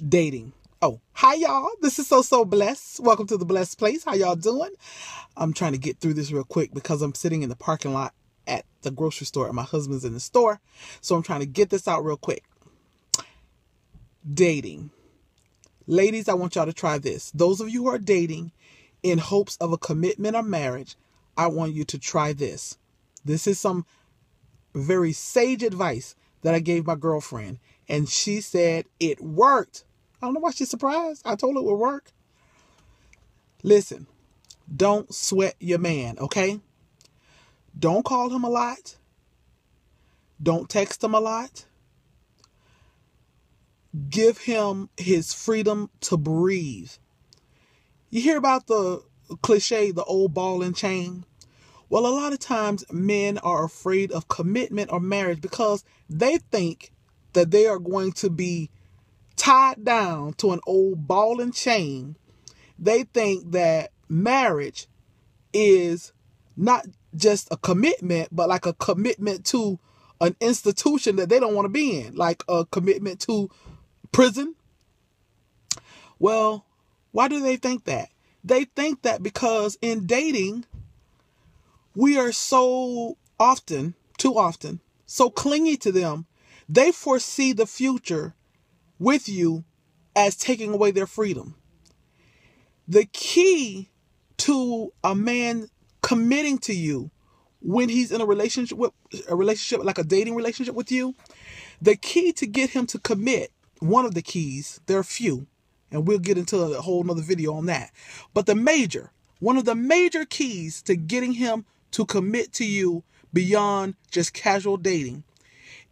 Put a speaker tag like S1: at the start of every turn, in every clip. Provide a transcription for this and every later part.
S1: dating. Oh, hi y'all. This is So Blessed. Welcome to the Blessed Place. How y'all doing? I'm trying to get through this real quick because I'm sitting in the parking lot at the grocery store and my husband's in the store. So I'm trying to get this out real quick. Dating. Ladies, I want y'all to try this. Those of you who are dating in hopes of a commitment or marriage, I want you to try this. This is some very sage advice that I gave my girlfriend, and she said it worked. I don't know why she's surprised. I told her it would work. Listen, don't sweat your man, okay? Don't call him a lot. Don't text him a lot. Give him his freedom to breathe. You hear about the cliche, the old ball and chain? Well, a lot of times men are afraid of commitment or marriage because they think that they are going to be tied down to an old ball and chain. They think that marriage is not just a commitment, but like a commitment to an institution that they don't want to be in, like a commitment to prison. Well, why do they think that? They think that because in dating, we are so often, too often, so clingy to them, they foresee the future with you as taking away their freedom. The key to a man committing to you when he's in a relationship like a dating relationship with you, the key to get him to commit, one of the keys, there are a few, and we'll get into a whole nother video on that. But one of the major keys to getting him to commit to you beyond just casual dating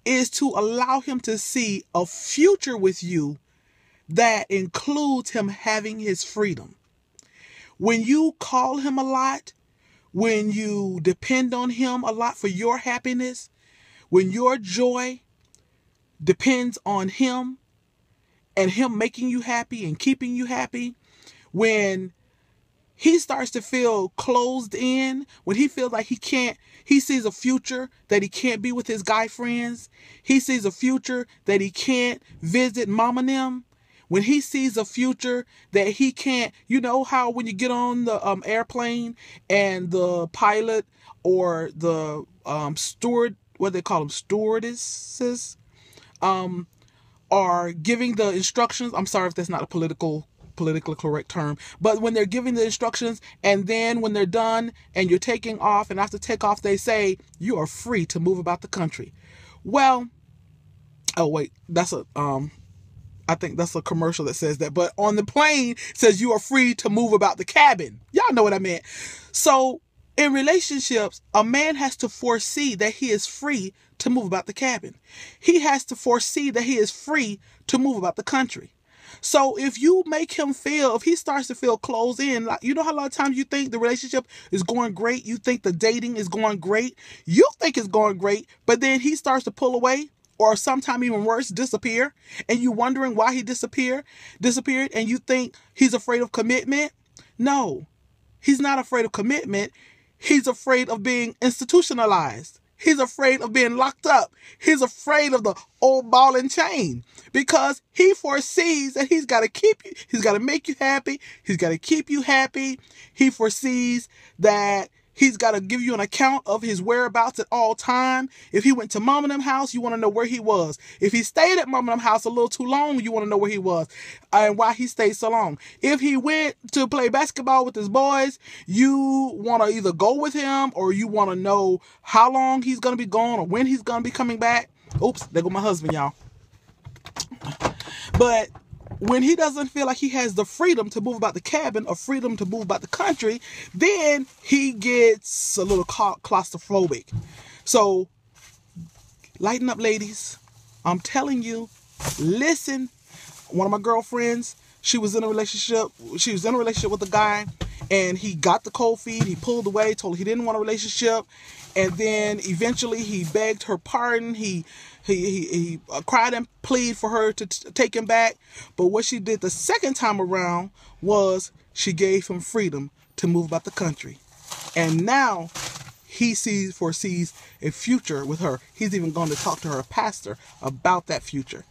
S1: is to allow him to see a future with you that includes him having his freedom. When you call him a lot, when you depend on him a lot for your happiness, when your joy depends on him and him making you happy and keeping you happy, when he starts to feel closed in, when he feels like he sees a future that he can't be with his guy friends. He sees a future that he can't visit mom and them. When he sees a future that he can't, you know how when you get on the airplane and the pilot or the steward, what they call them, stewardesses, are giving the instructions. I'm sorry if that's not a politically correct term, but when they're giving the instructions and then when they're done and you're taking off, and after takeoff they say you are free to move about the country. Well, oh wait, I think that's a commercial that says that, but on the plane it says you are free to move about the cabin. Y'all know what I meant. So in relationships, a man has to foresee that he is free to move about the cabin. He has to foresee that he is free to move about the country. So if you make him feel, if he starts to feel closed in, like, you know how a lot of times you think the relationship is going great, you think the dating is going great, you think it's going great, but then he starts to pull away, or sometime even worse, disappear, and you wondering why he disappeared, and you think he's afraid of commitment. No, he's not afraid of commitment. He's afraid of being institutionalized. He's afraid of being locked up. He's afraid of the old ball and chain because he foresees that he's got to keep you. He's got to make you happy. He's got to keep you happy. He foresees that he's got to give you an account of his whereabouts at all time. If he went to mom and them house, you want to know where he was. If he stayed at mom and them house a little too long, you want to know where he was and why he stayed so long. If he went to play basketball with his boys, you want to either go with him or you want to know how long he's going to be gone or when he's going to be coming back. Oops, there go my husband, y'all. But when he doesn't feel like he has the freedom to move about the cabin or freedom to move about the country, then he gets a little claustrophobic. So lighten up, ladies. I'm telling you, listen. One of my girlfriends, she was in a relationship with a guy, and he got the cold feet. He pulled away, told her he didn't want a relationship, and then eventually he begged her pardon. He cried and pleaded for her to take him back. But what she did the second time around was she gave him freedom to move about the country. And now he foresees a future with her. He's even going to talk to her pastor about that future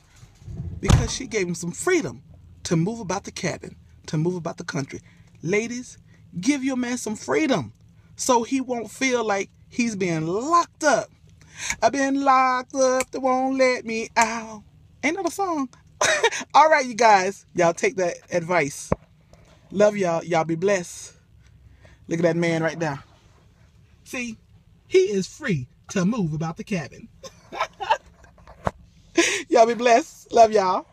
S1: because she gave him some freedom. to move about the cabin, to move about the country. Ladies, give your man some freedom so he won't feel like he's being locked up. I've been locked up, they won't let me out. Ain't that a song? All right, you guys. Y'all take that advice. Love y'all. Y'all be blessed. Look at that man right there. See, he is free to move about the cabin. Y'all be blessed. Love y'all.